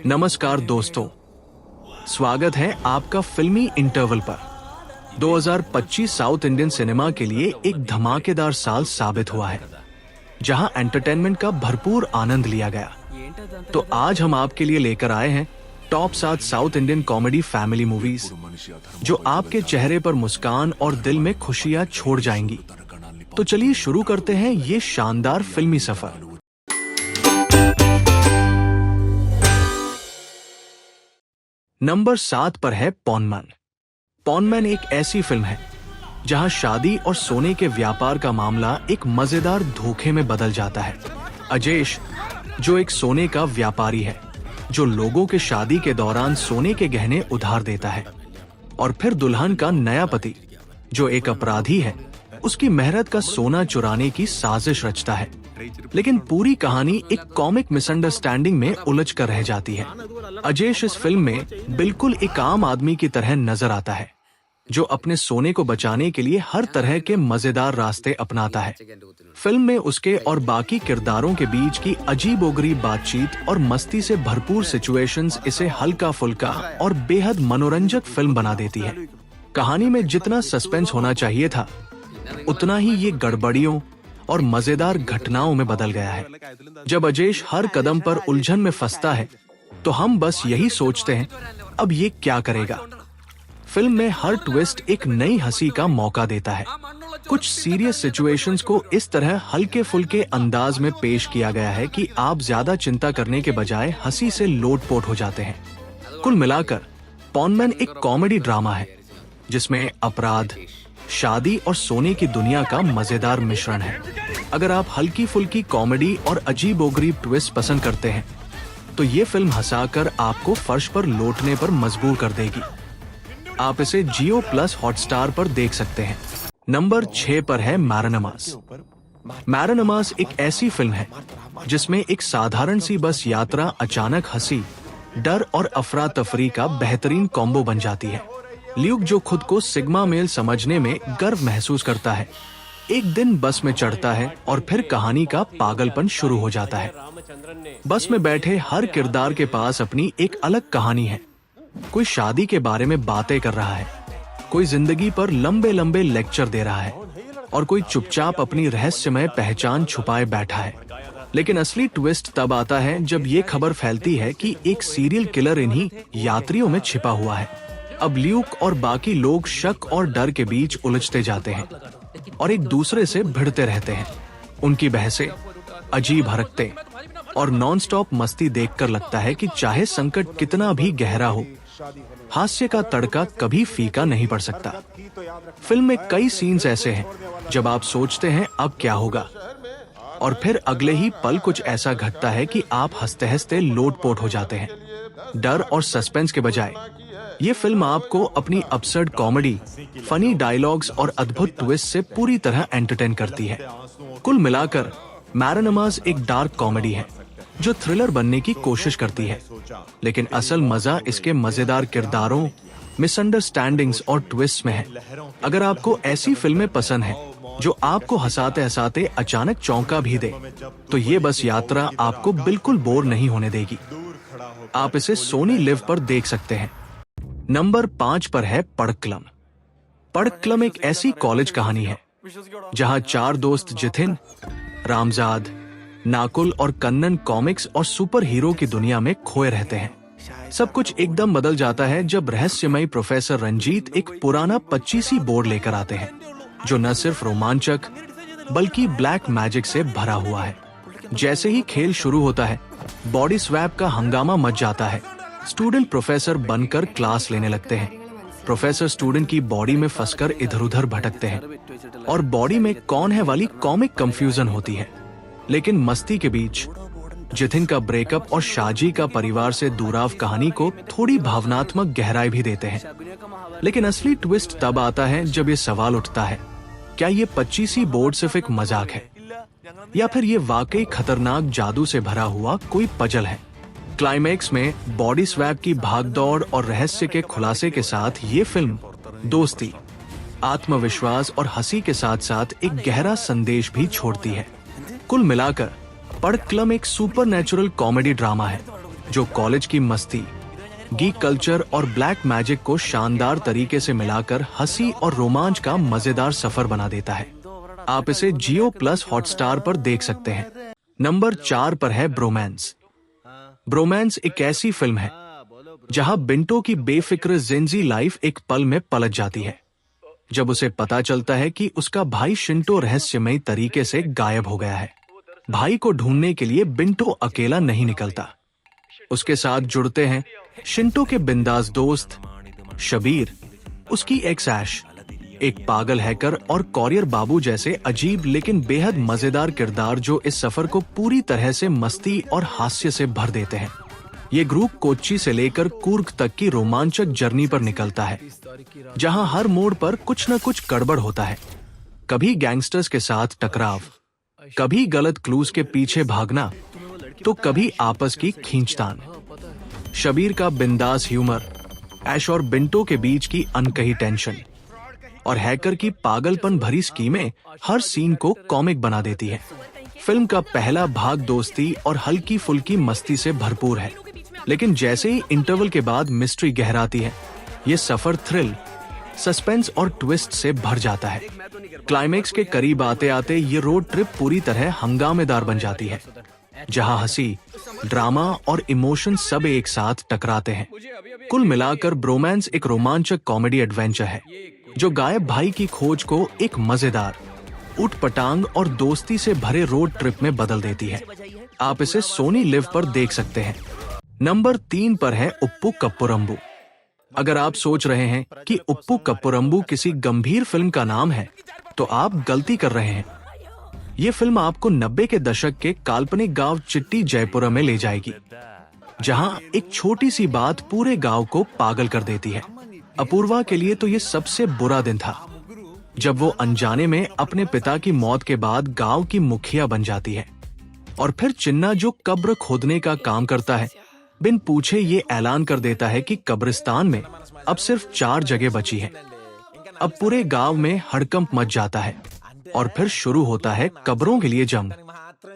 नमस्कार दोस्तों, स्वागत है आपका फिल्मी इंटरवल पर। 2025 साउथ इंडियन सिनेमा के लिए एक धमाकेदार साल साबित हुआ है, जहां एंटरटेनमेंट का भरपूर आनंद लिया गया। तो आज हम आपके लिए लेकर आए हैं top 7 south Indian comedy family movies जो आपके चेहरे पर मुस्कान और दिल में खुशियां छोड़ जाएंगी। तो चलिए शुरू करते हैं ये शानदार फिल्मी सफर। नंबर 7 पर है पॉनमैन। पॉनमैन एक ऐसी फिल्म है जहां शादी और सोने के व्यापार का मामला एक मजेदार धोखे में बदल जाता है। अजेश, जो एक सोने का व्यापारी है, जो लोगों के शादी के दौरान सोने के गहने उधार देता है, और फिर दुल्हन का नया पति, जो एक अपराधी है, उसकी मेहनत का सोना चुराने की साजिश रचता है। लेकिन पूरी कहानी एक कॉमिक मिसअंडरस्टैंडिंग में उलझ कर रह जाती है। अजेश इस फिल्म में बिल्कुल एक आम आदमी की तरह नजर आता है, जो अपने सोने को बचाने के लिए हर तरह के मजेदार रास्ते अपनाता है। फिल्म में उसके और बाकी किरदारों के बीच की अजीबोगरीब बातचीत और मस्ती से भरपूर सिचुएशंस इसे हल्का फुल्का और बेहद मनोरंजक फिल्म बना देती है। कहानी में जितना सस्पेंस होना चाहिए था, उतना ही ये गड़बड़ियों और मजेदार घटनाओं में बदल गया है। जब अजेश हर कदम पर उलझन में फंसता है, तो हम बस यही सोचते हैं, अब ये क्या करेगा। फिल्म में हर ट्विस्ट एक नई हंसी का मौका देता है। कुछ सीरियस सिचुएशंस को इस तरह हल्के फुल्के अंदाज में पेश किया गया है कि आप ज्यादा चिंता करने के बजाय हंसी से लोटपोट हो जाते हैं। कुल मिलाकर पॉनमैन एक कॉमेडी ड्रामा है जिसमें अपराध, शादी और सोने की दुनिया का मजेदार मिश्रण है। अगर आप हल्की फुल्की कॉमेडी और अजीबोगरीब ट्विस्ट पसंद करते हैं, तो ये फिल्म हंसाकर आपको फर्श पर लौटने पर मजबूर कर देगी। आप इसे जियो प्लस हॉटस्टार पर देख सकते हैं। नंबर 6 पर है मैरनमास। मैरनमास एक ऐसी फिल्म है जिसमें एक साधारण सी बस यात्रा अचानक हंसी, डर और अफरा तफरी का बेहतरीन कॉम्बो बन जाती है। ल्यूक, जो खुद को सिग्मा मेल समझने में गर्व महसूस करता है, एक दिन बस में चढ़ता है और फिर कहानी का पागलपन शुरू हो जाता है। बस में बैठे हर किरदार के पास अपनी एक अलग कहानी है। कोई शादी के बारे में बातें कर रहा है, कोई जिंदगी पर लंबे लंबे लेक्चर दे रहा है, और कोई चुपचाप अपनी रहस्यमय पहचान छुपाए बैठा है। लेकिन असली ट्विस्ट तब आता है जब ये खबर फैलती है कि एक सीरियल किलर इन्हीं यात्रियों में छिपा हुआ है। अब ल्यूक और बाकी लोग शक और डर के बीच उलझते जाते हैं और एक दूसरे से भिड़ते रहते हैं। उनकी बहसें, अजीब हरकतें और नॉनस्टॉप मस्ती देखकर लगता है कि चाहे संकट कितना भी गहरा हो, हास्य का तड़का कभी फीका नहीं पड़ सकता। फिल्म में कई सीन्स ऐसे हैं जब आप सोचते हैं अब क्या होगा, और फिर अगले ही पल कुछ ऐसा घटता है कि आप हंसते हंसते लोटपोट हो जाते हैं। डर और सस्पेंस के बजाय ये फिल्म आपको अपनी अपसर्ड कॉमेडी, फनी डायलॉग्स और अद्भुत ट्विस्ट से पूरी तरह एंटरटेन करती है। कुल मिलाकर मैरनमास एक डार्क कॉमेडी है जो थ्रिलर बनने की कोशिश करती है, लेकिन असल मजा इसके मजेदार किरदारों, मिसअंडरस्टैंडिंग्स और ट्विस्ट में है। अगर आपको ऐसी फिल्में पसंद हैं जो आपको हंसाते हंसाते अचानक चौंका भी दे, तो ये बस यात्रा आपको बिल्कुल बोर नहीं होने देगी। आप इसे सोनी लिव पर देख सकते हैं। नंबर 5 पर है पड़क्कलम। पड़क्कलम एक ऐसी कॉलेज कहानी है जहां 4 दोस्त जिथिन, रामजाद, नाकुल और कन्नन कॉमिक्स और सुपर हीरो की दुनिया में खोए रहते हैं। सब कुछ एकदम बदल जाता है जब रहस्यमयी प्रोफेसर रंजीत एक पुराना 25 बोर्ड लेकर आते हैं, जो न सिर्फ रोमांचक बल्कि ब्लैक मैजिक से भरा हुआ है। जैसे ही खेल शुरू होता है, बॉडी स्वैप का हंगामा मच जाता है। स्टूडेंट प्रोफेसर बनकर क्लास लेने लगते हैं। प्रोफेसर स्टूडेंट की बॉडी में फंसकर इधर उधर भटकते हैं, और बॉडी में कौन है वाली कॉमिक कंफ्यूजन होती है। लेकिन मस्ती के बीच जिथिन का ब्रेकअप और शाजी का परिवार से दूराव कहानी को थोड़ी भावनात्मक गहराई भी देते हैं। लेकिन असली ट्विस्ट तब आता है जब ये सवाल उठता है, क्या ये 25 बोर्ड सिर्फ एक मजाक है, या फिर ये वाकई खतरनाक जादू से भरा हुआ कोई पजल है। क्लाइमैक्स में बॉडी स्वैप की भागदौड़ और रहस्य के खुलासे के साथ ये फिल्म दोस्ती, आत्मविश्वास और हंसी के साथ साथ एक गहरा संदेश भी छोड़ती है। कुल मिलाकर पड़क्कलम एक सुपरनैचुरल कॉमेडी ड्रामा है जो कॉलेज की मस्ती, गीक कल्चर और ब्लैक मैजिक को शानदार तरीके से मिलाकर हंसी और रोमांच का मजेदार सफर बना देता है। आप इसे जियो प्लस हॉटस्टार पर देख सकते हैं। नंबर 4 पर है ब्रोमांस। ब्रोमांस एक ऐसी फिल्म है जहां बिंटो की बेफिक्र जिंजी लाइफ एक पल में पलट जाती है जब उसे पता चलता है कि उसका भाई शिंटो रहस्यमयी तरीके से गायब हो गया है। भाई को ढूंढने के लिए बिंटो अकेला नहीं निकलता। उसके साथ जुड़ते हैं शिंटो के बिंदास दोस्त शबीर, उसकी एक्स ऐश, एक पागल हैकर और कॉरियर बाबू जैसे अजीब लेकिन बेहद मजेदार किरदार जो इस सफर को पूरी तरह से मस्ती और हास्य से भर देते हैं। ये ग्रुप कोच्चि से लेकर कूर्ग तक की रोमांचक जर्नी पर निकलता है जहां हर मोड़ पर कुछ न कुछ गड़बड़ होता है। कभी गैंगस्टर्स के साथ टकराव, कभी गलत क्लूज के पीछे भागना, तो कभी आपस की खींचतान। शबीर का बिंदास ह्यूमर, ऐश और बिंटो के बीच की अनकही टेंशन और हैकर की पागलपन भरी स्कीमें हर सीन को कॉमिक बना देती है। फिल्म का पहला भाग दोस्ती और हल्की फुल्की मस्ती से भरपूर है, लेकिन जैसे ही इंटरवल के बाद मिस्ट्री गहराती है, ये सफर थ्रिल, सस्पेंस और ट्विस्ट से भर जाता है। क्लाइमेक्स के करीब आते आते ये रोड ट्रिप पूरी तरह हंगामेदार बन जाती है, जहां हंसी, ड्रामा और इमोशन सब एक साथ टकराते हैं। कुल मिलाकर ब्रोमांस एक रोमांचक कॉमेडी एडवेंचर है जो गायब भाई की खोज को एक मजेदार, उठपटांग और दोस्ती से भरे रोड ट्रिप में बदल देती है। आप इसे सोनी लिव पर देख सकते हैं। नंबर 3 पर है उप्पू कप्पोरंबू। अगर आप सोच रहे हैं कि उप्पू कप्पोरंबू किसी गंभीर फिल्म का नाम है, तो आप गलती कर रहे हैं। ये फिल्म आपको 90 के दशक के काल्पनिक गांव चिट्टी जयपुरा में ले जाएगी, जहां एक छोटी सी बात पूरे गांव को पागल कर देती है। अपूर्वा के लिए तो ये सबसे बुरा दिन था जब वो अनजाने में अपने पिता की मौत के बाद गांव की मुखिया बन जाती है। और फिर चिन्ना, जो कब्र खोदने का काम करता है, बिन पूछे ये ऐलान कर देता है कि कब्रिस्तान में अब सिर्फ 4 जगह बची है। अब पूरे गांव में हड़कंप मच जाता है और फिर शुरू होता है कब्रों के लिए जंग।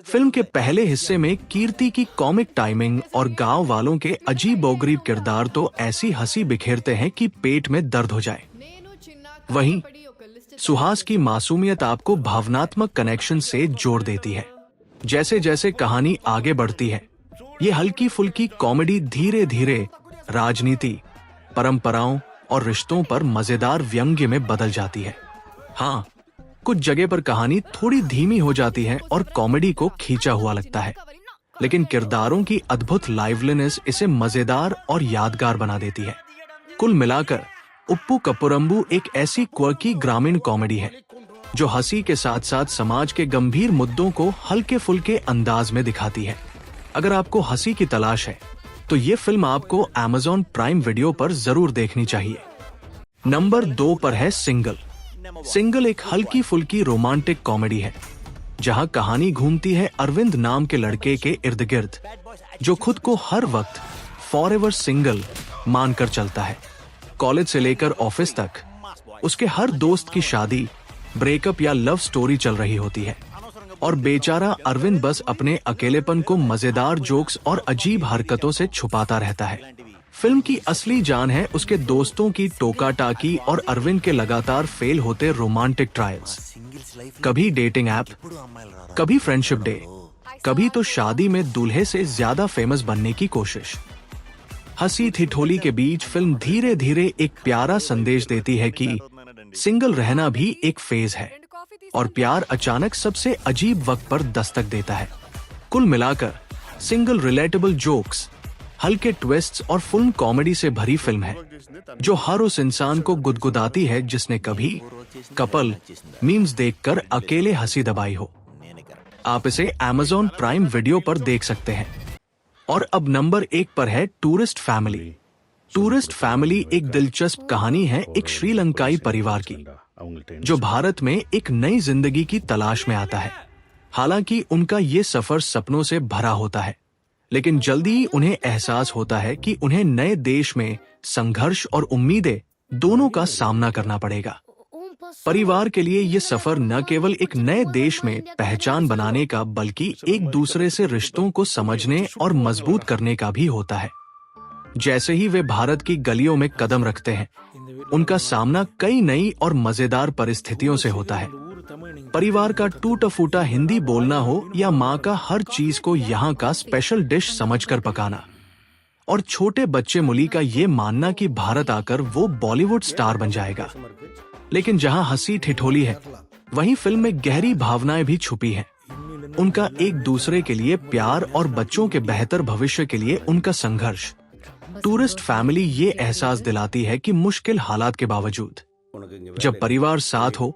फिल्म के पहले हिस्से में कीर्ति की कॉमिक टाइमिंग और गांव वालों के अजीबोगरीब किरदार तो ऐसी हंसी बिखेरते हैं कि पेट में दर्द हो जाए। वहीं सुहास की मासूमियत आपको भावनात्मक कनेक्शन से जोड़ देती है। जैसे जैसे कहानी आगे बढ़ती है, ये हल्की फुल्की कॉमेडी धीरे धीरे राजनीति, परंपराओं और रिश्तों पर मजेदार व्यंग्य में बदल जाती है। हाँ, कुछ जगह पर कहानी थोड़ी धीमी हो जाती है और कॉमेडी को खींचा हुआ लगता है, लेकिन किरदारों की अद्भुत लाइवलीनेस इसे मजेदार और यादगार बना देती है। कुल मिलाकर उप्पू कप्पोरंबू एक ऐसी क्वर्की ग्रामीण कॉमेडी है जो हंसी के साथ साथ समाज के गंभीर मुद्दों को हल्के फुल्के अंदाज में दिखाती है। अगर आपको हंसी की तलाश है तो ये फिल्म आपको Amazon प्राइम वीडियो पर जरूर देखनी चाहिए। नंबर 2 पर है सिंगल। सिंगल एक हल्की फुल्की रोमांटिक कॉमेडी है जहां कहानी घूमती है अरविंद नाम के लड़के के इर्द गिर्द, जो खुद को हर वक्त फॉरएवर सिंगल मानकर चलता है। कॉलेज से लेकर ऑफिस तक उसके हर दोस्त की शादी, ब्रेकअप या लव स्टोरी चल रही होती है और बेचारा अरविंद बस अपने अकेलेपन को मजेदार जोक्स और अजीब हरकतों से छुपाता रहता है। फिल्म की असली जान है उसके दोस्तों की टोका टाकी और अरविंद के लगातार फेल होते रोमांटिक ट्रायल्स। कभी डेटिंग ऐप, कभी फ्रेंडशिप डे, कभी तो शादी में दूल्हे से ज्यादा फेमस बनने की कोशिश। हंसी ठिठोली के बीच फिल्म धीरे धीरे एक प्यारा संदेश देती है कि सिंगल रहना भी एक फेज है और प्यार अचानक सबसे अजीब वक्त पर दस्तक देता है। कुल मिलाकर सिंगल रिलेटेबल जोक्स, हल्के ट्विस्ट्स और फुल कॉमेडी से भरी फिल्म है जो हर उस इंसान को गुदगुदाती है जिसने कभी कपल मीम्स देखकर अकेले हंसी दबाई हो। आप इसे Amazon प्राइम वीडियो पर देख सकते हैं। और अब नंबर 1 पर है टूरिस्ट फैमिली। टूरिस्ट फैमिली एक दिलचस्प कहानी है एक श्रीलंकाई परिवार की जो भारत में एक नई जिंदगी की तलाश में आता है। हालांकि उनका ये सफर सपनों से भरा होता है, लेकिन जल्दी ही उन्हें एहसास होता है कि उन्हें नए देश में संघर्ष और उम्मीदें दोनों का सामना करना पड़ेगा। परिवार के लिए ये सफर न केवल एक नए देश में पहचान बनाने का बल्कि एक दूसरे से रिश्तों को समझने और मजबूत करने का भी होता है। जैसे ही वे भारत की गलियों में कदम रखते हैं, उनका सामना कई नई और मजेदार परिस्थितियों से होता है। परिवार का टूटा फूटा हिंदी बोलना हो या माँ का हर चीज को यहाँ का स्पेशल डिश समझकर पकाना, और छोटे बच्चे मुली का ये मानना कि भारत आकर वो बॉलीवुड स्टार बन जाएगा। लेकिन जहाँ हंसी ठिठोली है, वहीं फिल्म में गहरी भावनाएं भी छुपी हैं। उनका एक दूसरे के लिए प्यार और बच्चों के बेहतर भविष्य के लिए उनका संघर्ष। टूरिस्ट फैमिली ये एहसास दिलाती है कि मुश्किल हालात के बावजूद जब परिवार साथ हो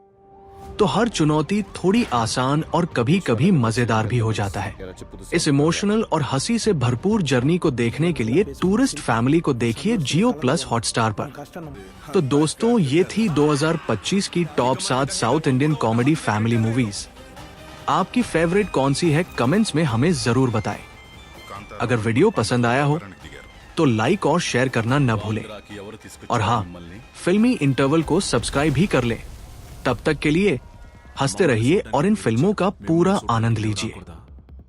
तो हर चुनौती थोड़ी आसान और कभी कभी मजेदार भी हो जाता है। इस इमोशनल और हंसी से भरपूर जर्नी को देखने के लिए टूरिस्ट फैमिली को देखिए जियो+ हॉटस्टार पर। तो दोस्तों, ये थी 2025 की top 7 south Indian comedy family movies. आपकी फेवरेट कौन सी है, कमेंट्स में हमें जरूर बताएं। अगर वीडियो पसंद आया हो तो लाइक और शेयर करना न भूलें, और हाँ, फिल्मी इंटरवल को सब्सक्राइब भी कर लें। तब तक के लिए हंसते रहिए और इन फिल्मों का पूरा आनंद लीजिए।